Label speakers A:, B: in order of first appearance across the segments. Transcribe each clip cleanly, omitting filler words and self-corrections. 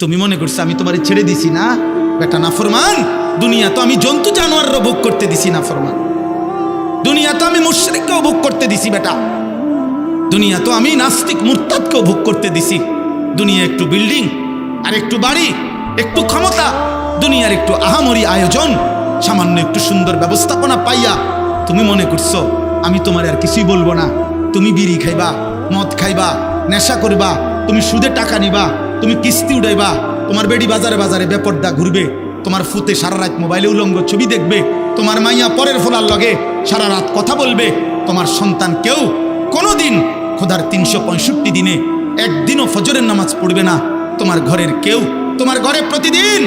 A: তুমি মনে করছো আমি তোমারে ছেড়ে দিছি না? বেটা নাফরমান, দুনিয়া তো আমি জন্তু জানোয়ারও ভোগ করতে দিছি নাফরমান। দুনিয়া তো আমি মুশরিককেও ভোগ করতে দিছি বেটা। দুনিয়া তো আমি নাস্তিক মুরতাদকেও ভোগ করতে দিছি। দুনিয়া একটু বিল্ডিং আর একটু বাড়ি, একটু ক্ষমতা, দুনিয়ার একটু আহামরি আয়োজন, সামান্য একটু সুন্দর ব্যবস্থাপনা পাইয়া তুমি মনে করছো আমি তোমার আর কিছুই বলবো না। তুমি বিড়ি খাইবা, মদ খাইবা, নেশা করবা, তুমি সুদে টাকা নিবা, তুমি কিস্তি উড়াইবা, তোমার বেডি বাজারে বাজারে বেপর্দা ঘুরবে, তোমার ফুতে সারা রাত মোবাইলে উলঙ্গ ছবি দেখবে, তোমার মাইয়া পরের ফোলার লগে সারা রাত কথা বলবে, তোমার সন্তান কেউ কোনোদিন খোদার 365 দিনে একদিনও ফজরের নামাজ পড়বে না। তোমার ঘরের কেউ, তোমার ঘরে প্রতিদিন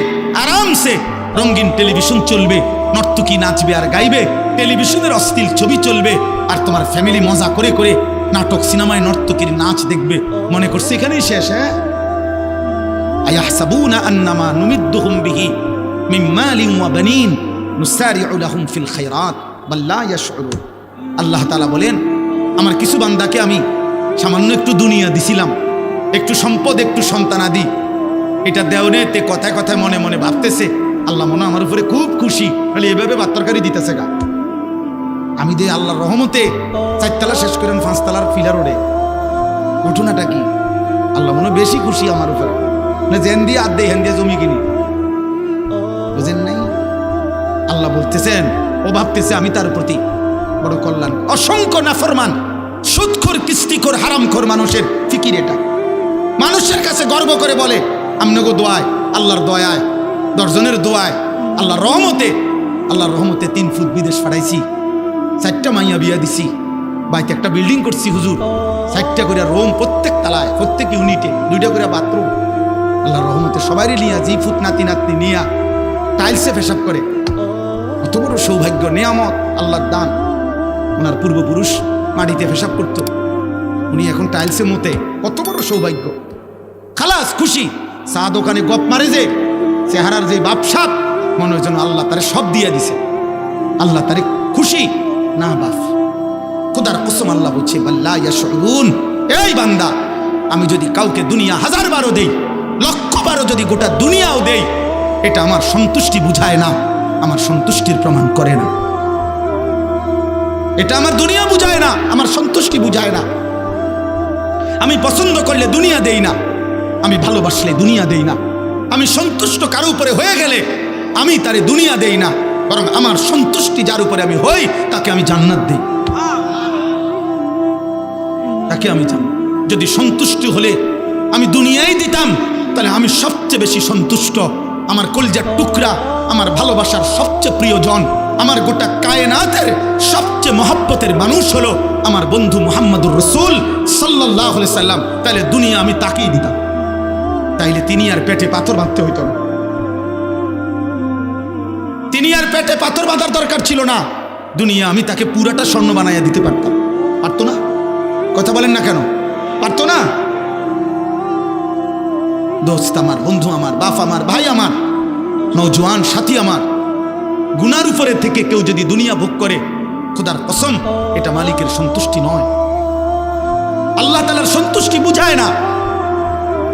A: আরামসে রঙিন টেলিভিশন চলবে, নর্তকী নাচবে আর গাইবে, টেলিভিশনের অশ্লীল ছবি চলবে, আর তোমার ফ্যামিলি মজা করে করে নাটক সিনেমায় নর্তকীর নাচ দেখবে। মনে করছে এখানেই শেষ? হ্যাঁ, আয়াহসাবুনা আন্নামা নুমিদ্দুহুম বিহি মিন মালিন ওয়া বানিন নুসারিউ লাহুম ফিল খায়রাত বাল লা ইয়াশউরুন। আল্লাহ তাআলা বলেন, আমার কিছু বান্দাকে আমি সামান্য একটু দুনিয়া দিছিলাম, একটু সম্পদ, একটু সন্তানাদি, এটা দেওনেতে কথায় কথায় মনে মনে ভাবতেছে আল্লাহ মনে আমার উপরে খুব খুশি, বলে এভাবে বাত্তরকারি দিতেছে গা। আমি দে আল্লাহর রহমতে 4 তলা শেষ করেন 5 তলার ফিলার ওড়ে। ঘটনাটা কি? আল্লাহ মনে বেশি খুশি আমার উপরে, না জেন দিয়ে আর দিয়ে হেন দিয়ে জমি কিনি, বুঝেন নাই? আল্লাহ বলতেছেন, ও ভাবতেছে আমি তার প্রতি বড় কল্যাণ। অসংখ্য নাফরমান, সুদখোর, কিস্তিখোর, হারামখোর মানুষের ফিকির এটা। মানুষের কাছে গর্ব করে বলে আমনগো দোয়ায়, আল্লাহর দয়ায়, 10 জনের দোয়ায়, আল্লাহর রহমতে 3 ফুট বিদেশ পাঠাইছি, 4টা মাইয়া বিয়া দিছি, বাড়িতে একটা বিল্ডিং করছি হুজুর, 4টা করে রুম, প্রত্যেক তালায়, প্রত্যেক ইউনিটে 2টা করে বাথরুম। আল্লাহর রহমতে সবারই নিয়া, জি ফুট নাতি নাতনি নিয়া টাইলসে পেশাব করে। কত বড় সৌভাগ্য, নেয়ামত, আল্লাহর দান। ওনার পূর্বপুরুষ মাটিতে পেশাব করত, উনি এখন টাইলসে মতে, কত বড় সৌভাগ্য। খালাস খুশি। চা দোকানে গপ মারে যে চেহারার যে বাপসাপ, মনে হয় যেন আল্লাহ তারে সব দিয়ে দিছে, আল্লাহ তারে খুশি না বাপ। খোদার কসম আল্লাহ বলছে বাল্লা ইয়াশউরুন, এই বান্দা, আমি যদি কাউকে দুনিয়া 1000 বারও দেই, 1,00,000 বারও যদি গোটা দুনিয়াও দেই, এটা আমার সন্তুষ্টি বুঝায় না, আমার সন্তুষ্টির প্রমাণ করে না। এটা আমার দুনিয়া বুঝায় না, আমার সন্তুষ্টি বুঝায় না। আমি পছন্দ করলে দুনিয়া দেই না, আমি ভালোবাসলে দুনিয়া দেই না, আমি সন্তুষ্ট কারো উপরে হয়ে গেলে আমি তারে দুনিয়া দেই না, বরং আমার সন্তুষ্টি যার উপরে আমি হই তাকে আমি জান্নাত দেই, তাকে আমি জান্নাত। যদি সন্তুষ্টি হলে আমি দুনিয়াই দিতাম, তাহলে আমি সবচেয়ে বেশি সন্তুষ্ট। আমার কলিজার টুকরা, আমার ভালোবাসার সবচেয়ে প্রিয়জন, আমার গোটা কায়নাতের সবচেয়ে মহব্বতের মানুষ হলো আমার বন্ধু মুহাম্মদুর রাসূল সাল্লাল্লাহু আলাইহি সাল্লাম। তাহলে দুনিয়া আমি তাকেই দিতাম, তাইলে তিনি আর পেটে পাথর বাঁধতে হইতো না, তিনি আর পেটে পাথর বাঁধার দরকার ছিল না। দুনিয়া আমি তাকে পুরাটা স্বর্ণ বানাইয়া দিতে পারতাম। পারতো না? কথা বলেন না কেন? পারতো না? দোস্ত আমার, বন্ধু আমার, বাপ আমার, ভাই আমার, নওজোয়ান সাথী আমার, গুনার উপরে থেকে কেউ যদি দুনিয়া ভোগ করে, খোদার কসম এটা মালিকের সন্তুষ্টি নয়, আল্লাহ তাআলার সন্তুষ্টি বুঝায় না।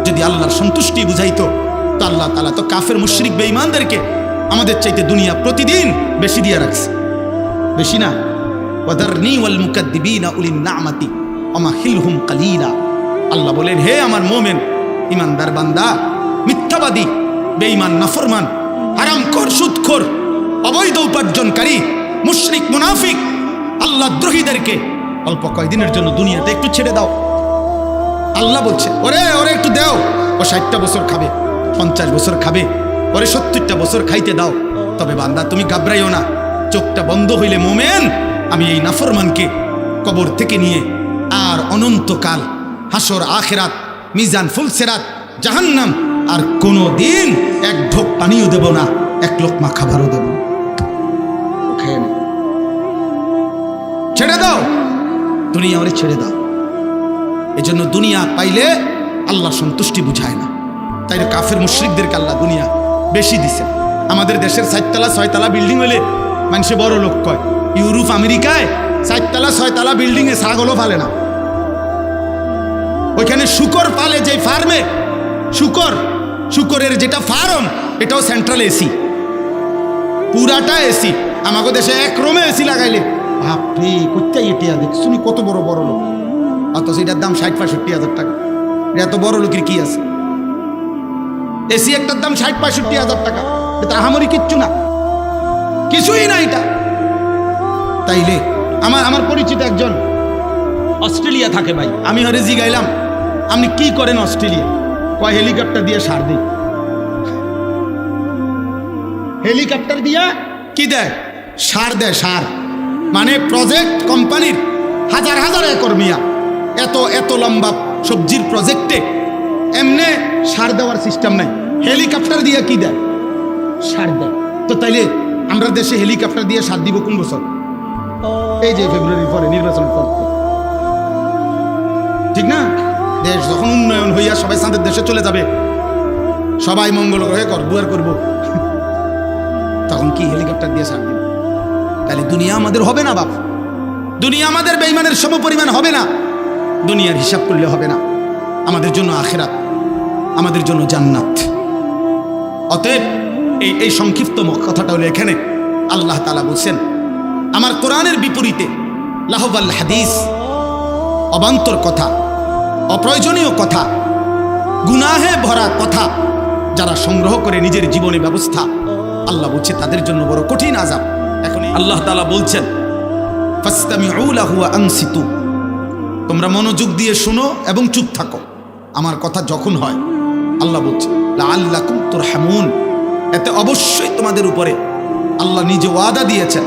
A: যদি আল্লাহর সন্তুষ্টি বুঝাইতো তো আল্লাহ তাআলা তো কাফের মুশরিক বেঈমানদেরকে আমাদের চাইতে দুনিয়া প্রতিদিন বেশি দিয়ে রাখছে, বেশি না? ওয়াদারনি ওয়াল মুকাদ্দিবিনা উলিন না'মাতি ওয়ামাহিলহুম কালিলা। আল্লাহ বলেন, হে আমার মুমিন ইমানদার বান্দা, মিথ্যাবাদী, বেঈমান, নাফরমান, হারামখোর, সুদখোর, অবৈধ উপার্জনকারী, মুশরিক, মুনাফিক, আল্লাহ দ্রোহীদেরকে অল্প কয়েকদিনের জন্য দুনিয়াতে একটু ছেড়ে দাও। আল্লাহ বলছে, ওরে একটু দাও, ও 60টা বছর খাবে, 50 বছর খাবে, ওরে 70টা বছর খাইতে দাও। তবে বান্দা তুমি ঘাবড়াইও না, চোখটা বন্ধ হইলে মোমেন আমি এই নাফরমানকে কবর থেকে নিয়ে আর অনন্তকাল, হাসর, আখিরাত, মিজান, ফুলসিরাত, জাহান্নাম, আর কোনো দিন এক ঢোক পানিও দেব না, এক লোকমা খাবারও দেব না। ছেড়ে দাও দুনিয়া, ওরে ছেড়ে দাও। এজন্য দুনিয়া পাইলে আল্লাহ সন্তুষ্টি বুঝায় না, তাই কাফের মুশরিকদেরকে আল্লাহ দুনিয়া বেশি দিছে। আমাদের দেশের 4 তলা 6 তলা বিল্ডিং হলে মানুষে বড় লোক কয়। ইউরোপ আমেরিকায় 4 তলা 6 তলা বিল্ডিংয়ে ছাগলও পালে না, ওইখানে শুকর পালে, যে ফার্মে শুকর উপরের যেটা ফার্ম এটাও সেন্ট্রাল এসি, পুরাটা এসি। আমাকে দেশে এক রুমে এসি লাগাইলে বাপরে কোথায় এটিয়া দেখ শুনি কত বড় বড় লোক, অথচ এটার দাম 60-65 হাজার টাকা। এত বড় লোকের কি আছে? এসি একটার দাম 60-65 হাজার টাকা, এটা আহামরি কিচ্ছু না, কিছুই না এটা। তাইলে আমার পরিচিত একজন অস্ট্রেলিয়া থাকে ভাই, আমি হরে জিগাইলাম আপনি কি করেন অস্ট্রেলিয়া? কয় হেলিকপ্টার দিয়ে সার দিই। হেলিকপ্টার দিয়া কি দেয়? সার দেয়, সার। মানে প্রজেক্ট কোম্পানির হাজার হাজার একর মিয়া, এত এত লম্বা সবজির প্রজেক্টে এমনে সার দেওয়ার সিস্টেম নাই, হেলিকপ্টার দিয়ে কি দেয়? সার দেয়। তো তাইলে আমরা দেশে হেলিকপ্টার দিয়ে সার দিব কোন বছর? এই যে ফেব্রুয়ারির পরে, নির্বাচনের পর, ঠিক না? দেশ যখন উন্নয়ন হইয়া সবাই চাঁদের দেশে চলে যাবে, সবাই মঙ্গল গ্রহে দুয়ার করবো, তখন কি হেলিকপ্টার দিয়ে সার দিব? তাহলে দুনিয়া আমাদের হবে না বাপ, দুনিয়া আমাদের বেঈমানের সমপরিমাণ হবে না, দুনিয়ার হিসাব করলে হবে না। আমাদের জন্য আখিরাত, আমাদের জন্য জান্নাত। অতএব এই সংক্ষিপ্ত কথাটা হলো এখানে আল্লাহ তাআলা বলছেন আমার কোরআনের বিপরীতে লাহওয়াল হাদিস, অবান্তর কথা, অপ্রয়োজনীয় কথা, গুনাহে ভরা কথা যারা সংগ্রহ করে নিজের জীবনে ব্যবস্থা, আল্লাহ বলছে তাদের জন্য বড় কঠিন আযাব। এখন আল্লাহ তাআলা বলছেন ফাসতামিউ লাহু ওয়া আনসিতু, তোমরা মনোযোগ দিয়ে শুনো এবং চুপ থাকো আমার কথা যখন হয়। আল্লাহ বলছে লাআল্লাকুম তুরহামুন, এতে অবশ্যই তোমাদের উপরে আল্লাহ নিজে ওয়াদা দিয়েছেন,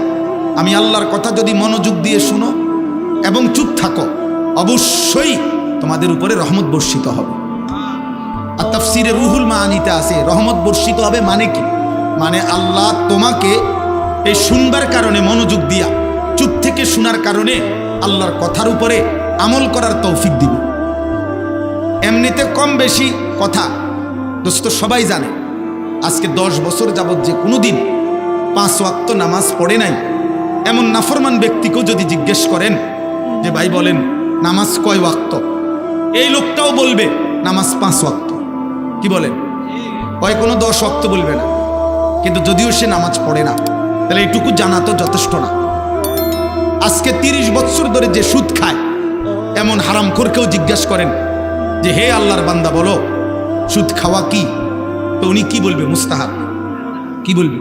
A: আমি আল্লাহর কথা যদি মনোযোগ দিয়ে শুনো এবং চুপ থাকো অবশ্যই তোমাদের উপরে রহমত বর্ষিত হবে। আর তাফসিরে রুহুল মাআনিতে আছে রহমত বর্ষিত হবে মানে কি? মানে আল্লাহ তোমাকে এই শুনবার কারণে, মনোযোগ দিয়া চুপ থেকে শোনার কারণে আল্লাহর কথার উপরে আমল করার তৌফিক দিবে। এমনিতে কম বেশি কথা দোস্ত সবাই জানে, আজকে 10 বছর যাবৎ যে কোনোদিন 5 ওয়াক্ত নামাজ পড়ে নাই এমন নাফরমান ব্যক্তিকেও যদি জিজ্ঞেস করেন যে ভাই বলেন নামাজ কয় ওয়াক্ত, এই লোকটাও বলবে নামাজ 5 ওয়াক্ত। কি বলেন? হয় কোনো 10 ওয়াক্ত বলবে না, কিন্তু যদিও সে নামাজ পড়ে না, তাহলে এইটুকু জানা তো যথেষ্ট না। আজকে 30 বছর ধরে যে সুদ খায় এমন হারামখোরকেও জিজ্ঞাসা করেন যে হে আল্লাহর বান্দা বলো সুদ খাওয়া কি, তো উনি কি বলবে? মুস্তাহাব। কি বলবে?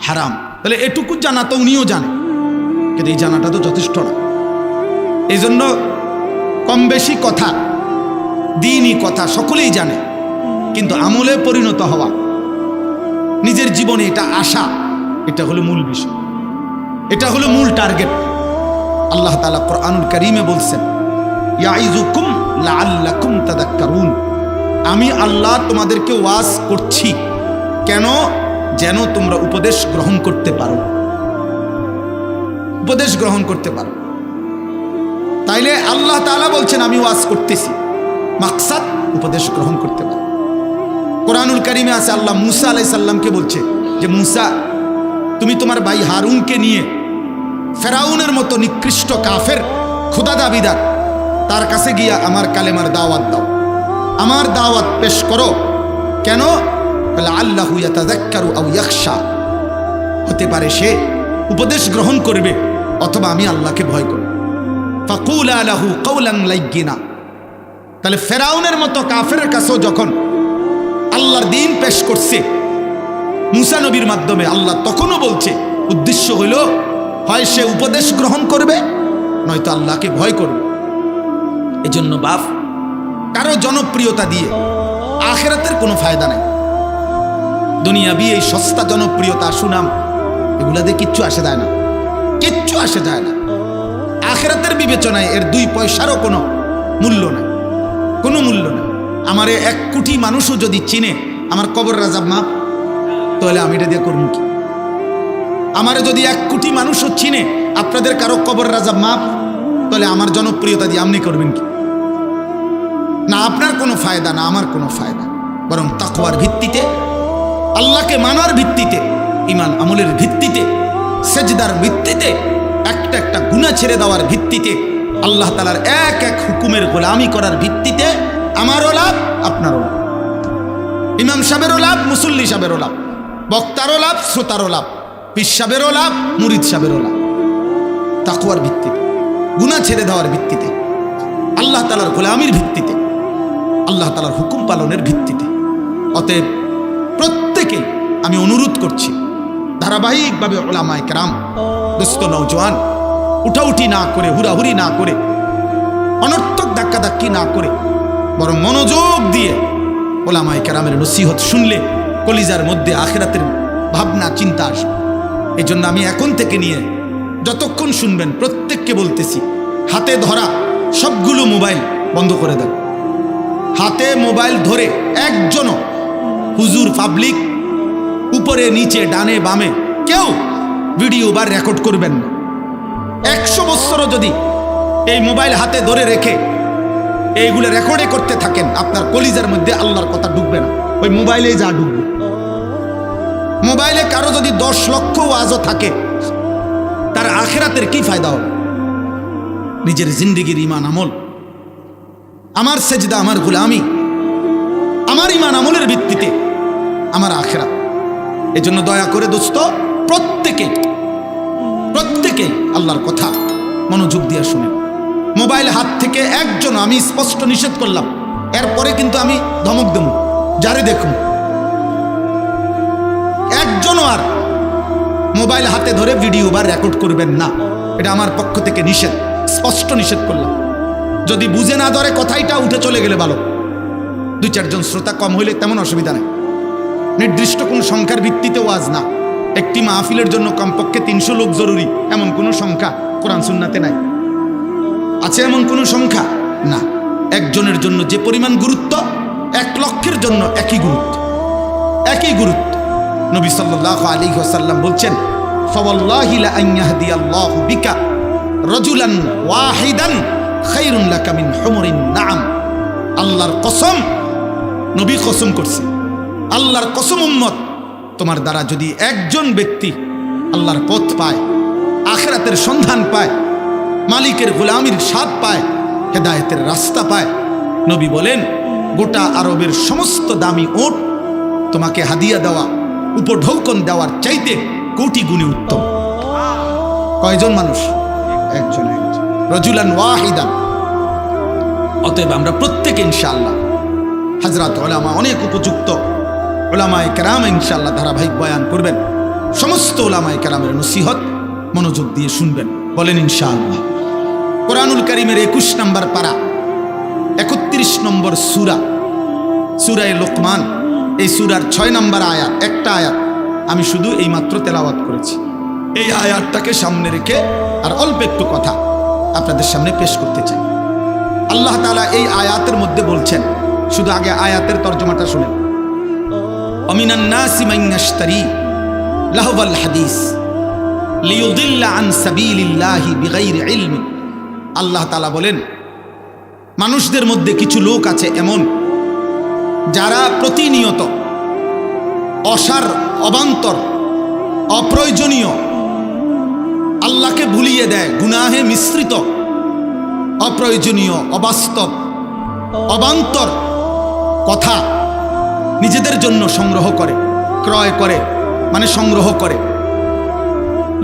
A: হারাম। তাহলে এটুকু জানা তো উনিও জানে, কিন্তু এই জানাটা তো যথেষ্ট না। এই জন্য কম বেশি কথা, দ্বীনি কথা সকলেই জানে, কিন্তু আমলে পরিণত হওয়া, নিজের জীবনে এটা আসা, এটা হলো মূল বিষয়, এটা হলো মূল টার্গেট। আল্লাহ তাআলা কোরআনুল কারীমে বলছেন ইয়াইযুকুম লাআল্লাকুম তাযাক্কারুন, আমি আল্লাহ তোমাদেরকে ওয়াজ করছি কেন? যেন তোমরা উপদেশ গ্রহণ করতে পারো, উপদেশ গ্রহণ করতে পারো। তাইলে আল্লাহ তাআলা বলছেন আমি ওয়াজ করতেছি, মাকসাদ উপদেশ গ্রহণ করতে পারো। কোরআনুল কারীমে আছে আল্লাহ মুসা আলাইহিস সালামকে বলছে যে মুসা তুমি তোমার ভাই হারুনকে নিয়ে ফেরাউনের মতো নিকৃষ্ট কাফের খোদা দাবিদার তার কাছে গিয়া আমার কালেমার দাওয়াত দাও, আমার দাওয়াত পেশ করো। কেন? লাআল্লাহু ইয়াতাযাক্কারু আও ইয়াখশা, হতে পারে সে উপদেশ গ্রহণ করবে অথবা আমি আল্লাহকে ভয় করব। ফাকুলা লাহু কাওলান লাইয়িনা, তাহলে ফেরাউনের মতো কাফেরের কাছেও যখন আল্লাহর দ্বীন পেশ করছে মুসা নবীর মাধ্যমে, আল্লাহ তখনও বলছে উদ্দেশ্য হইল হয় সে উপদেশ গ্রহণ করবে নয়তো আল্লাহকে ভয় করবে। এজন্য বাপ কারো জনপ্রিয়তা দিয়ে আখিরাতের কোনো ফায়দা নাই। দুনিয়াবি এই সস্তা জনপ্রিয়তা, সুনাম, এগুলা দিয়ে কিচ্ছু আসে যায় না, কিচ্ছু আসে যায় না। আখিরাতের বিবেচনায় এর 2 পয়সারও কোনো মূল্য নাই, কোনো মূল্য নাই। আমারে 1 কোটি মানুষও যদি চিনে আমার কবর রাজাব মাপ, তাহলে আমি এটা দিয়ে করবো কি? আমারে যদি 1 কোটি মানুষও চিনে আপনাদের কারো কবর রাজাব মাপ, তাহলে আমার জনপ্রিয়তা দিয়ে আপনি করবেন কি? না আপনার কোনো ফায়দা, না আমার কোনো ফায়দা। বরং তাকওয়ার ভিত্তিতে, আল্লাহকে মানার ভিত্তিতে, ঈমান আমলের ভিত্তিতে, সেজদার ভিত্তিতে, একটা একটা গুনাহ ছেড়ে দেওয়ার ভিত্তিতে, আল্লাহ তাআলার এক এক হুকুমের গোলামি করার ভিত্তিতে আমারও লাভ, আপনারও লাভ। ইমাম সাহেবেরও লাভ, মুসল্লি সাহেবেরও লাভ, বক্তারও লাভ, শ্রোতারও লাভ, পীর সাহেবেরও লাভ, মুরিদ সাহেবেরও লাভ। তাকওয়ার ভিত্তিতে, গুনাহ ছেড়ে দেওয়ার ভিত্তিতে, আল্লাহ তাআলার গোলামির ভিত্তিতে, আল্লাহ তাআলার হুকুম পালনের ভিত্তিতে। অতএব প্রত্যেকে আমি অনুরোধ করছি, ধারাবাহিকভাবে উলামায়ে কেরাম, দোস্ত নওজোয়ান, উঠাউঠি না করে, হুড়াহুড়ি না করে, অনর্থক ধাক্কাধাক্কি না করে, বরং মনোযোগ দিয়ে উলামায়ে কেরামের নসিহত শুনলে কলিজার মধ্যে আখিরাতের ভাবনা চিন্তা আসবে। এই জন্য আমি এখন থেকে নিয়ে যতক্ষণ শুনবেন প্রত্যেককে বলতেছি, হাতে ধরা সবগুলো মোবাইল বন্ধ করে দেন। হাতে মোবাইল ধরে একজনও হুজুর, পাবলিক, উপরে নিচে ডানে বামে কেউ ভিডিও বা রেকর্ড করবেন না। 100 বছরও যদি এই মোবাইল হাতে ধরে রেখে এইগুলো রেকর্ডে করতে থাকেন, আপনার কলিজার মধ্যে আল্লাহর কথা ঢুকবে না, ওই মোবাইলে যা ঢুকবে। মোবাইলে কারো যদি 10 লক্ষ ওয়াজও থাকে, তার আখিরাতের কি ফায়দা হবে? নিজের জিন্দেগির ঈমান আমল, আমার সেজদা, আমার গোলামি, আমার ঈমান আমলের ভিত্তিতে আমার আখিরাত। এজন্য দয়া করে দোস্ত প্রত্যেকে আল্লাহর কথা মনোযোগ দিয়ে শুনেন। মোবাইল হাত থেকে একজন, আমি স্পষ্ট নিষেধ করলাম, এরপরে কিন্তু আমি ধমক দেব যারে দেখুন, একজনও আর মোবাইল হাতে ধরে ভিডিও বা রেকর্ড করবেন না। এটা আমার পক্ষ থেকে নিষেধ, স্পষ্ট নিষেধ করলাম। যদি বুঝে না ধরে কথাইটা উঠে চলে গেলে ভালো, 2-4 জন শ্রোতা কম হইলে তেমন অসুবিধা নেই। নির্দিষ্ট কোন সংখ্যার ভিত্তিতে ওয়াজ না। একটি মাহফিলের জন্য কমপক্ষে 300 লোক জরুরি, এমন কোন সংখ্যা কোরআন সুন্নাতে নাই। আছে এমন কোন সংখ্যা? না। একজনের জন্য যে পরিমাণ গুরুত্ব, 1 লক্ষের জন্য একই গুরুত্ব। নবী সাল্লাল্লাহু আলাইহি ওয়াসাল্লাম বলছেন, ফাওয়াল্লাহি লা আন ইয়াহদিয়াল্লাহু বিকা রাজুলান ওয়াহিদান খায়রুন লাকা মিন হুমুরিন নাআম। আল্লাহর কসম, নবী কসম করছে, আল্লাহর কসম উম্মত, তোমার দ্বারা যদি একজন ব্যক্তি আল্লাহর পথ পায়, আখিরাতের সন্ধান পায়, মালিকের গোলামির স্বাদ পায়, হেদায়েতের রাস্তা পায়, নবী বলেন গোটা আরবের সমস্ত দামি ওট তোমাকে হাদিয়া দেওয়া, উপঢৌকন দেওয়ার চাইতে কোটি গুণে উত্তম। কয়জন মানুষ? একজন। রাজুলান ওয়াহিদান। অতএব আমরা প্রত্যেকে ইনশাআল্লাহ, হযরত উলামা অনেক উপযুক্ত উলামায়ে কেরাম ইনশাআল্লাহ ধারাবাহিক বয়ান করবেন। সমস্ত উলামায়ে কেরামের নসিহত মনোযোগ দিয়ে শুনবেন, বলেন ইনশাআল্লাহ। কোরআনুল কারীমের 21 নম্বর পারা, 31 নম্বর সূরা, সূরায়ে লোকমান। এই সূরার 6 নম্বর আয়াত, একটা আয়াত আমি শুধু এই মাত্র তেলাওয়াত করেছি। এই আয়াতটাকে সামনে রেখে আর অল্প একটু কথা আপনাদের সামনে পেশ করতে চাই। আল্লাহ তাআলা এই আয়াতের মধ্যে বলছেন, শুধু আগে আয়াতের তর্জমাটা শুনেন। অমিনান নাসি মান ইয়াশতারি লাহওয়াল হাদিস লিয়ুদিল্লা আন সাবিলিল্লাহি বিগাইরি ইলমিন। আল্লাহ তাআলা বলেন, মানুষদের মধ্যে কিছু লোক আছে এমন, যারা প্রতিনিয়ত অসার, অবান্তর, অপ্রয়োজনীয়, আল্লাহকে ভুলিয়ে দেয়, গুনাহে মিশ্রিত, অপ্রয়োজনীয়, অবাস্তব, অবান্তর কথা নিজেদের জন্য সংগ্রহ করে, ক্রয় করে, মানে সংগ্রহ করে।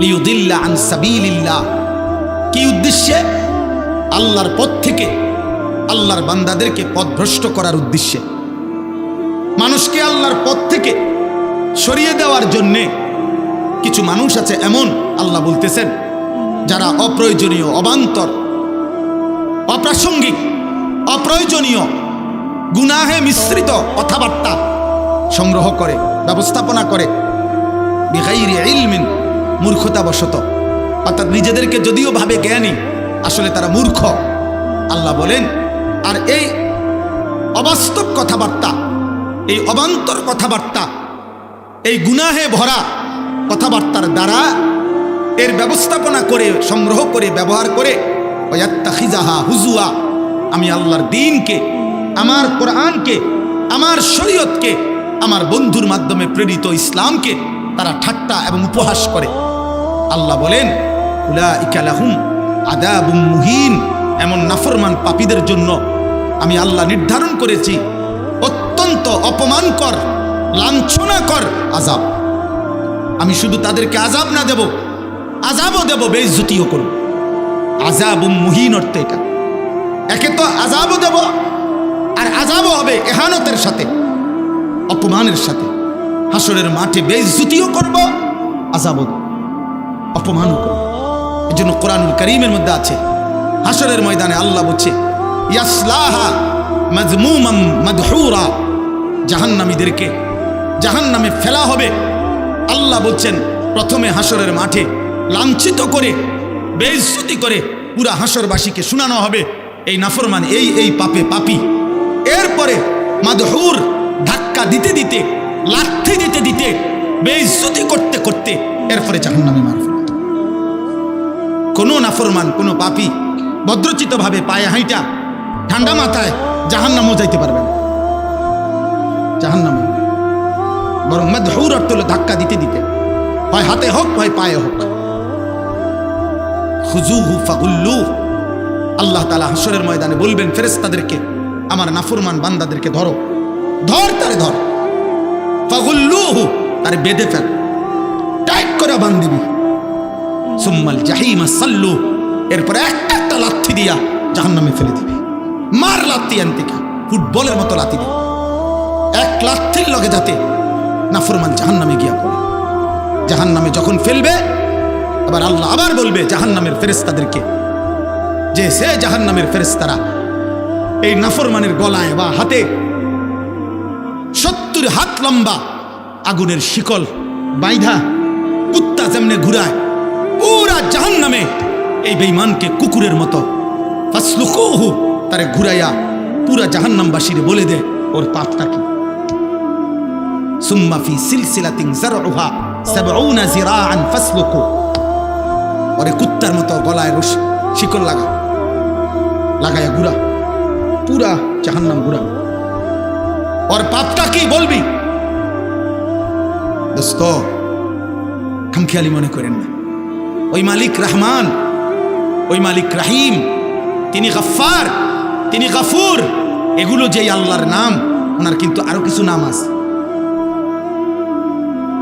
A: লিয়ুদিল্লা আন সাবিলিল্লাহ, কি উদ্দেশ্যে? আল্লাহর পথ থেকে আল্লাহর বান্দাদেরকে পথভ্রষ্ট করার উদ্দেশ্যে, মানুষকে আল্লাহর পথ থেকে সরিয়ে দেওয়ার জন্যে কিছু মানুষ আছে এমন, আল্লাহ বলতেছেন, যারা অপ্রয়োজনীয়, অবান্তর, অপ্রাসঙ্গিক, অপ্রয়োজনীয়, গুনাহে মিশ্রিত কথাবার্তা সংগ্রহ করে, ব্যবস্থাপনা করে, বিগাইরি ইলমিন, মূর্খতাবশত। অর্থাৎ নিজেদেরকে যদিও ভাবে জ্ঞানী, আসলে তারা মূর্খ। আল্লাহ বলেন, আর এই অবাস্তব কথাবার্তা, এই অবান্তর কথাবার্তা, এই গুনাহে ভরা কথাবার্তার দ্বারা এর ব্যবস্থাপনা করে, সংগ্রহ করে, ব্যবহার করে, ওয়াত্তাখিজাহা হুজুয়া, আমি আল্লাহর দ্বীনকে, আমার কোরআনকে, আমার শরীয়তকে, আমার বন্ধুর মাধ্যমে প্রেরিত ইসলামকে তারা ঠাট্টা এবং উপহাস করে। আল্লাহ বলেন, উলাইকা লাহুম আযাবুম মুহিন, এমন নাফরমান পাপীদের জন্য আমি আল্লাহ নির্ধারণ করেছি অত্যন্ত মতো অপমান কর, লাঞ্ছনা কর, আযাব। আমি শুধু তাদেরকে আযাব না দেব, আযাবও দেব, বেইজ্জতিও করব। আযাবুম মুহিন অর্থ এটা। একে তো আযাবও দেব, আর আযাবও হবে ইহানতের সাথে, অপমানের সাথে। হাসরের মাঠে বেইজ্জতিও করব, আযাবও দেব, অপমানও করব। এজন্য কোরআনুল কারীমের মধ্যে আছে, হাসরের ময়দানে আল্লাহ বলছে ইয়াসলাহা মাযমুমান মাদহুরা, জাহান্নামীদেরকে জাহান্নামে ফেলা হবে। আল্লাহ বলছেন প্রথমে হাসরের মাঠে লাঞ্ছিত করে, বেইজ্জতি করে পুরা হাসরবাসীকে শোনানো হবে এই নাফরমান, এই পাপে পাপী। এরপরে মাদহুর, ধাক্কা দিতে দিতে, লাথি দিতে দিতে, বেইজ্জতি করতে করতে এরপরে জাহান্নামে মারবে। কোনো নাফরমান, কোনো পাপী ভদ্রচিতভাবে পায়ে হাইটা ঠান্ডা মাথায় জাহান্নামও যাইতে পারবে না, জাহান্নামে। বরং মাদহুর অর্থ হলো ধাক্কা দিতে দিতে, হয় হাতে হোক হয় পায়ে হোক। খুযুহু ফাগুল্লুহু, আল্লাহ তাআলা হাসরের ময়দানে বলবেন ফেরেশতাদেরকে, আমার নাফরমান বান্দাদেরকে ধরো, ধর তারে ধর। ফাগুল্লুহু, তারে বেঁধে ফেল, টাইট করে বান্ধিবি। সুম্মাল জাহিমা সাল্লু, এরপরে একটা একটা লাথি দিয়া জাহান্নামে ফেলে দিবি। মার লাথি আনতিকা, ফুটবলের মতো লাথি দিবি, এক লাথির লগে যাতে নাফরমান জাহান্নামে গিয়া পড়ে। জাহান্নামে যখন ফেলবে, আবার আল্লাহ আবার বলবে জাহান্নামের ফেরেশতাদেরকে যে সে জাহান্নামের ফেরেশতারা এই নাফরমানের গলায় বা হাতে 70 হাত লম্বা আগুনের শিকল বাইধা কুত্তা যেমনে ঘুরায়, পুরা জাহান্নামে এই বেঈমানকে কুকুরের মতো ফাসলুকুহু, তারে ঘুরাইয়া পুরা জাহান্নামবাসীরে বলে দে ওর পাপটা কি। সুম্মা ফি সিলসিলাতিন যারউহা 70 জিরাআন ফাসলুকু, ওরে কুত্তার মতো গলায় শিকল লাগাইয়া ঘুরা, পুরা জাহান্নাম ঘুরা। ওর পাপটা কি বলবি? দোস্ত, খামখেয়ালি মনে করেন না। ওই মালিক রহমান, ওই মালিক রাহিম, তিনি গফফার, তিনি গফুর, এগুলো যেই আল্লাহর নাম, ওনার কিন্তু আরো কিছু নাম আছে,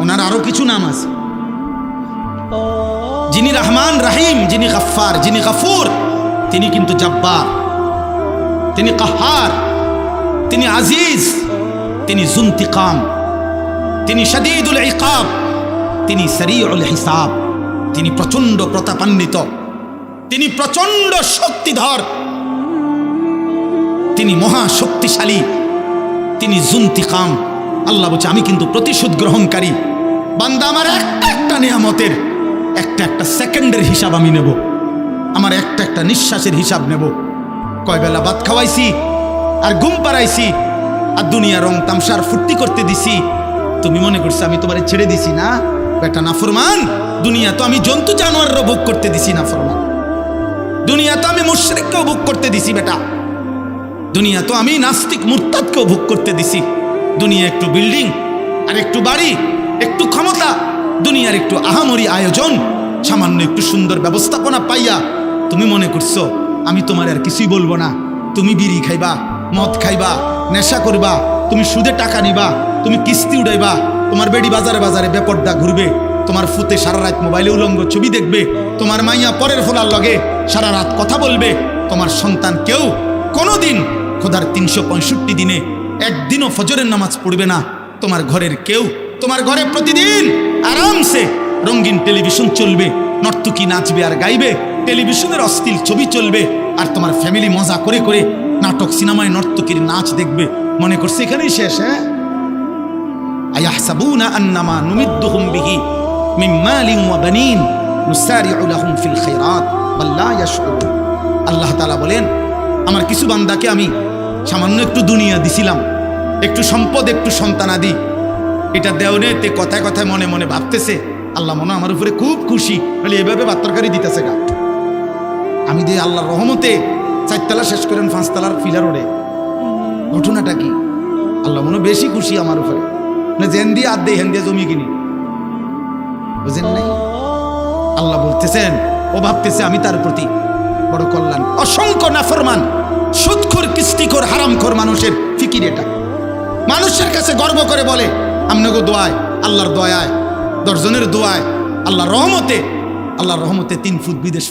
A: ওনার আরো কিছু নাম আছে। যিনি রহমান রাহিম, যিনি গফফার, যিনি গফুর, তিনি কিন্তু জব্বার, তিনি কাহার, তিনি আজিজ, তিনি যুনতিকাম, তিনি শদীদুল ইকাব, তিনি সরিউল হিসাব, তিনি প্রচন্ড প্রতাপান্বিত, তিনি প্রচন্ড শক্তিধর, তিনি মহা শক্তিশালী, তিনি যুনতিকাম। আল্লাহ বলছে আমি কিন্তু প্রতিশোধ গ্রহণকারী। বান্দা, আমার একটা একটা নিয়ামতের একটা একটা সেকেন্ডের হিসাব আমি নেব, আমার একটা একটা নিঃশ্বাসের হিসাব নেব। কয় বেলা ভাত খাওয়াইছি আর ঘুম পাড়াইছি আর দুনিয়া রং তামসার ফুর্তি করতে দিছি, তুমি মনে করছো আমি তোমারে ছেড়ে দিছি না? বেটা নাফরমান, দুনিয়া তো আমি জন্তু জানোয়ারও ভোগ করতে দিছি নাফরমান, দুনিয়া তো আমি মুশরিককেও ভোগ করতে দিছি বেটা, দুনিয়া তো আমি নাস্তিক মুরতাদকেও ভোগ করতে দিছি। দুনিয়া একটু বিল্ডিং আর একটু বাড়ি, একটু ক্ষমতা, দুনিয়ার একটু আহামরি আয়োজন, সামান্য একটু সুন্দর ব্যবস্থাপনা পাইয়া তুমি মনে করছো আমি তোমার আর কিছুই বলবো না। তুমি বিড়ি খাইবা, মদ খাইবা, নেশা করবা, তুমি সুদে টাকা নিবা, তুমি কিস্তি উড়াইবা, তোমার বেডি বাজারে বাজারে বেপর্দা ঘুরবে, তোমার ফুতে সারা রাত মোবাইলে উলঙ্গ ছবি দেখবে, তোমার মাইয়া পরের ফোলার লগে সারা রাত কথা বলবে, তোমার সন্তান কেউ কোনোদিন খোদার 365 দিনে একদিনও ফজরের নামাজ পড়বে না, তোমার ঘরের কেউ, তোমার ঘরে প্রতিদিন আরামসে রঙিন টেলিভিশন চলবে, নর্তকী নাচবে আর গাইবে, টেলিভিশনের অশ্লীল ছবি চলবে, আর তোমার ফ্যামিলি মজা করে করে নাটক সিনেমায় নর্তকীর নাচ দেখবে। মনে করছে এখানেই শেষ? হ্যাঁ, আয়াহসাবুনা আন্নামা নুমিদ্দুহুম বিহি মিন মালিন ওয়া বানিন নুসারিউ লাহুম ফিল খায়রাত বাল লা ইয়াশউরুন। আল্লাহ তাআলা বলেন আমার কিছু বান্দাকে আমি সামান্য একটু দুনিয়া দিছিলাম, একটু সম্পদ, একটু সন্তানাদি, এটা দেওনেতে কথায় কথায় মনে মনে ভাবতেছে আল্লাহ মনে আমার উপরে খুব খুশি, বলে এভাবে বাত্তরকারি দিতেছে গা। আমি দিয়ে আল্লাহর রহমতে 4 তলা শেষ করেন 5 তলার ফিলার ওড়ে। ঘটনাটা কি? আল্লাহ মনে বেশি খুশি আমার উপরে, না জেন দিয়ে আর দিয়ে হেন দিয়ে জমি কিনি, বুঝেন নাই? আল্লাহ বলতেছেন ও ভাবতেছে আমি তার প্রতি বড় কল্যাণ। অসংখ্য নাফরমান, সুদখোর, কিস্তিখোর, হারামখোর মানুষের ফিকির এটা। মানুষের কাছে গর্ব করে বলে আমনগো দোয়ায়, আল্লাহর দয়ায়, 10 জনের দোয়ায়, আল্লাহর রহমতে 3 ফুট বিদেশ